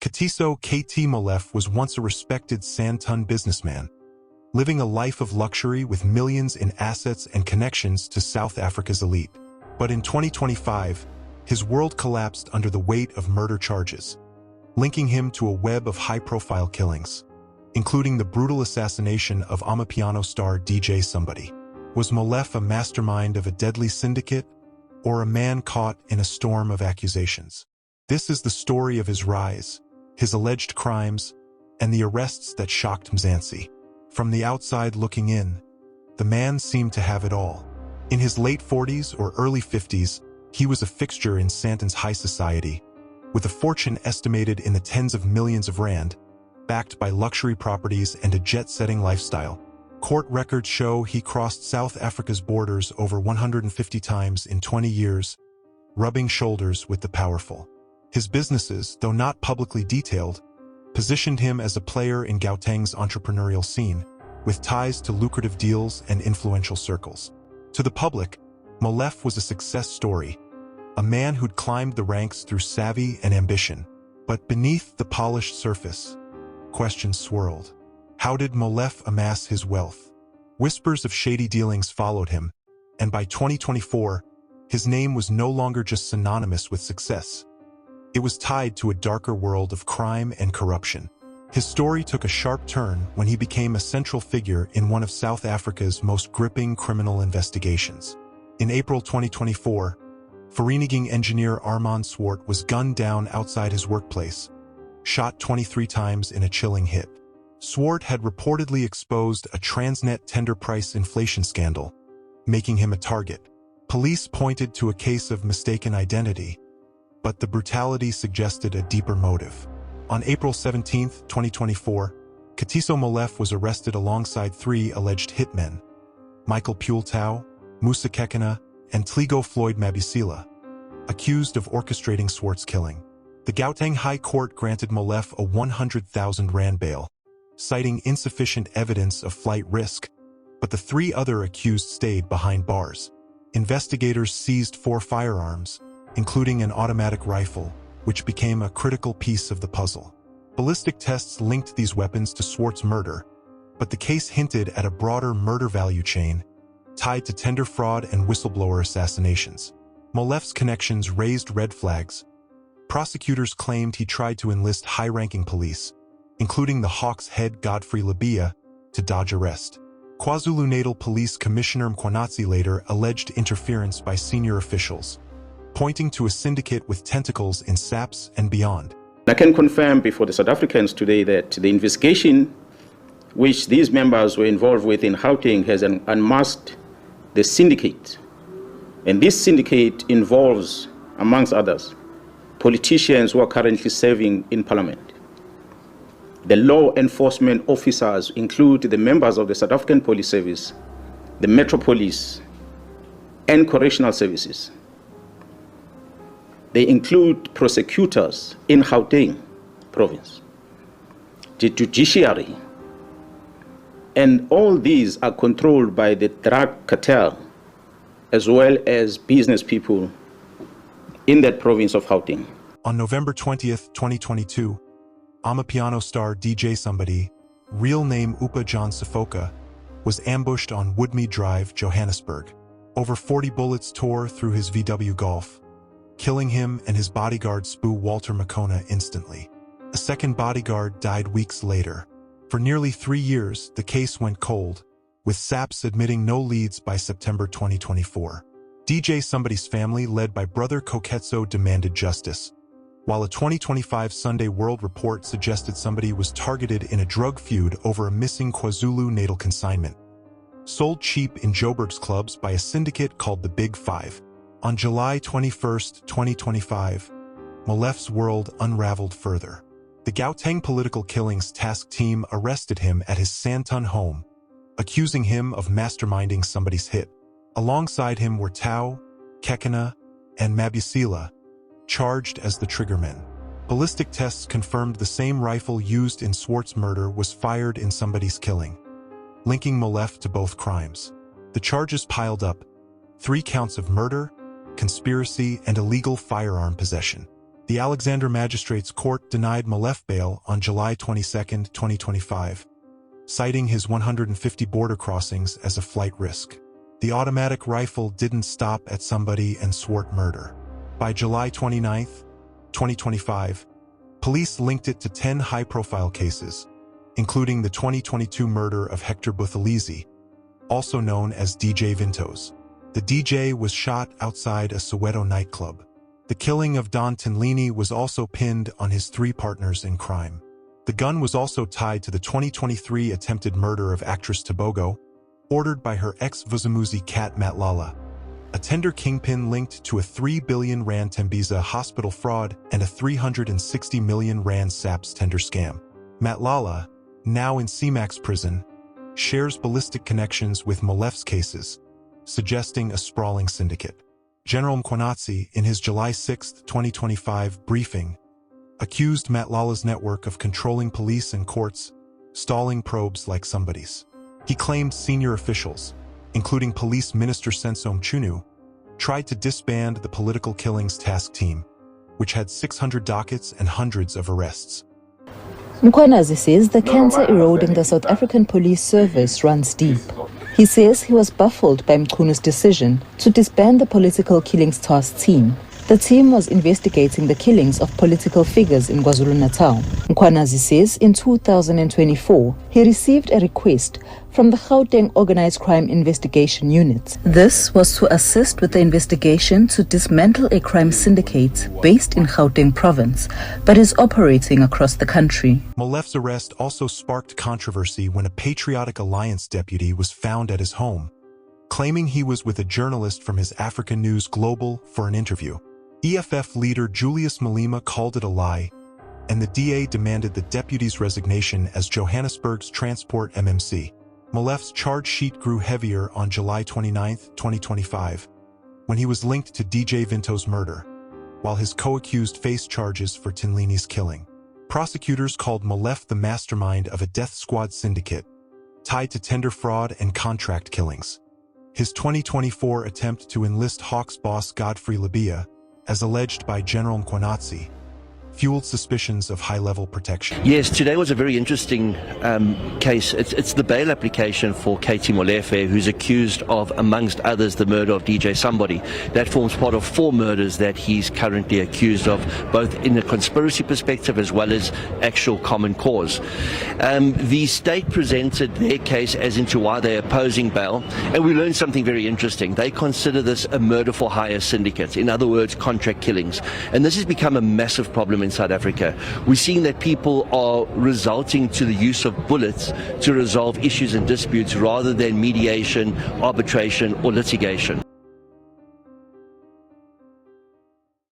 Katiso Molefe was once a respected Santon businessman, living a life of luxury with millions in assets and connections to South Africa's elite. But in 2025, his world collapsed under the weight of murder charges, linking him to a web of high-profile killings, including the brutal assassination of Amapiano star DJ Somebody. Was Molefe a mastermind of a deadly syndicate, or a man caught in a storm of accusations? This is the story of his rise, his alleged crimes, and the arrests that shocked Mzansi. From the outside looking in, the man seemed to have it all. In his late 40s or early 50s, he was a fixture in Santon's high society, with a fortune estimated in the tens of millions of rand, backed by luxury properties and a jet-setting lifestyle. Court records show he crossed South Africa's borders over 150 times in 20 years, rubbing shoulders with the powerful. His businesses, though not publicly detailed, positioned him as a player in Gauteng's entrepreneurial scene, with ties to lucrative deals and influential circles. To the public, Molefe was a success story, a man who'd climbed the ranks through savvy and ambition. But beneath the polished surface, questions swirled. How did Molefe amass his wealth? Whispers of shady dealings followed him, and by 2024, his name was no longer just synonymous with success. It was tied to a darker world of crime and corruption. His story took a sharp turn when he became a central figure in one of South Africa's most gripping criminal investigations. In April 2024, Vereniging engineer Armand Swart was gunned down outside his workplace, shot 23 times in a chilling hit. Swart had reportedly exposed a Transnet tender price inflation scandal, making him a target. Police pointed to a case of mistaken identity, but the brutality suggested a deeper motive. On April 17, 2024, Katiso Molefe was arrested alongside 3 alleged hitmen: Michael Pueltau, Musa Kekana, and Tligo Floyd Mabusela, accused of orchestrating Swart's killing. The Gauteng High Court granted Molefe a 100,000 rand bail, citing insufficient evidence of flight risk, but the 3 other accused stayed behind bars. Investigators seized 4 firearms, including an automatic rifle, which became a critical piece of the puzzle. Ballistic tests linked these weapons to Swart's murder, but the case hinted at a broader murder value chain tied to tender fraud and whistleblower assassinations. Molefe's connections raised red flags. Prosecutors claimed he tried to enlist high-ranking police, including the Hawks head Godfrey Labia, to dodge arrest. KwaZulu-Natal Police Commissioner Mkwanatsi later alleged interference by senior officials, pointing to a syndicate with tentacles in SAPS and beyond. I can confirm before the South Africans today that the investigation which these members were involved with in Gauteng has unmasked the syndicate. And this syndicate involves, amongst others, politicians who are currently serving in Parliament. The law enforcement officers include the members of the South African Police Service, the Metro Police, and Correctional Services. They include prosecutors in Gauteng province, the judiciary, and all these are controlled by the drug cartel as well as business people in that province of Gauteng. On November 20th, 2022, Amapiano star DJ Somebody, real name Upa John Sifoka, was ambushed on Woodmead Drive, Johannesburg. Over 40 bullets tore through his VW Golf, killing him and his bodyguard Spoo Walter Makona instantly. A second bodyguard died weeks later. For nearly 3 years, the case went cold, with SAPS admitting no leads by September 2024. DJ Somebody's family, led by brother Koketso, demanded justice, while a 2025 Sunday World report suggested Somebody was targeted in a drug feud over a missing KwaZulu-Natal consignment, sold cheap in Joburg's clubs by a syndicate called the Big Five. On July 21, 2025, Molefe's world unraveled further. The Gauteng Political Killings Task Team arrested him at his Santon home, accusing him of masterminding Somebody's hit. Alongside him were Tau, Kekana, and Mabusela, charged as the triggermen. Ballistic tests confirmed the same rifle used in Swart's murder was fired in Somebody's killing, linking Molefe to both crimes. The charges piled up: 3 counts of murder, conspiracy, and illegal firearm possession. The Alexander Magistrates Court denied Molefe bail on July 22, 2025, citing his 150 border crossings as a flight risk. The automatic rifle didn't stop at somebody and Swart murder. By July 29, 2025, police linked it to 10 high-profile cases, including the 2022 murder of Hector Buthelezi, also known as DJ Vintos. The DJ was shot outside a Soweto nightclub. The killing of Don Tinlini was also pinned on his 3 partners in crime. The gun was also tied to the 2023 attempted murder of actress Tebogo, ordered by her ex-Vuzamuzi Cat Matlala, a tender kingpin linked to a 3 billion rand Tembisa hospital fraud and a 360 million rand SAPS tender scam. Matlala, now in CMAX prison, shares ballistic connections with Molefe's cases, suggesting a sprawling syndicate. General Mkhwanazi, in his July 6, 2025 briefing, accused Matlala's network of controlling police and courts, stalling probes like somebody's. He claimed senior officials, including Police Minister Sensom Chunu, tried to disband the Political Killings Task Team, which had 600 dockets and hundreds of arrests. Mkhwanazi says the cancer eroding the South African police service runs deep. He says he was baffled by Mkhunu's decision to disband the Political Killings Task Team. The team was investigating the killings of political figures in KwaZulu-Natal. Mkhwanazi says in 2024, he received a request from the Gauteng Organized Crime Investigation Unit. This was to assist with the investigation to dismantle a crime syndicate based in Gauteng province, but is operating across the country. Molefe's arrest also sparked controversy when a Patriotic Alliance deputy was found at his home, claiming he was with a journalist from his African News Global for an interview. EFF leader Julius Malema called it a lie, and the DA demanded the deputy's resignation as Johannesburg's transport MMC. Molefe's charge sheet grew heavier on July 29, 2025, when he was linked to DJ Vintos' murder, while his co-accused faced charges for Tinlini's killing. Prosecutors called Molefe the mastermind of a death squad syndicate, tied to tender fraud and contract killings. His 2024 attempt to enlist Hawks boss Godfrey Labia, as alleged by General Mkhwanazi, fueled suspicions of high-level protection. Yes, today was a very interesting case. It's the bail application for Katiso Molefe, who's accused of, amongst others, the murder of DJ Somebody. That forms part of 4 murders that he's currently accused of, both in a conspiracy perspective as well as actual common cause. The state presented their case as into why they're opposing bail, and we learned something very interesting. They consider this a murder for hire syndicate, in other words, contract killings. And this has become a massive problem in South Africa. We're seeing that people are resorting to the use of bullets to resolve issues and disputes rather than mediation, arbitration, or litigation.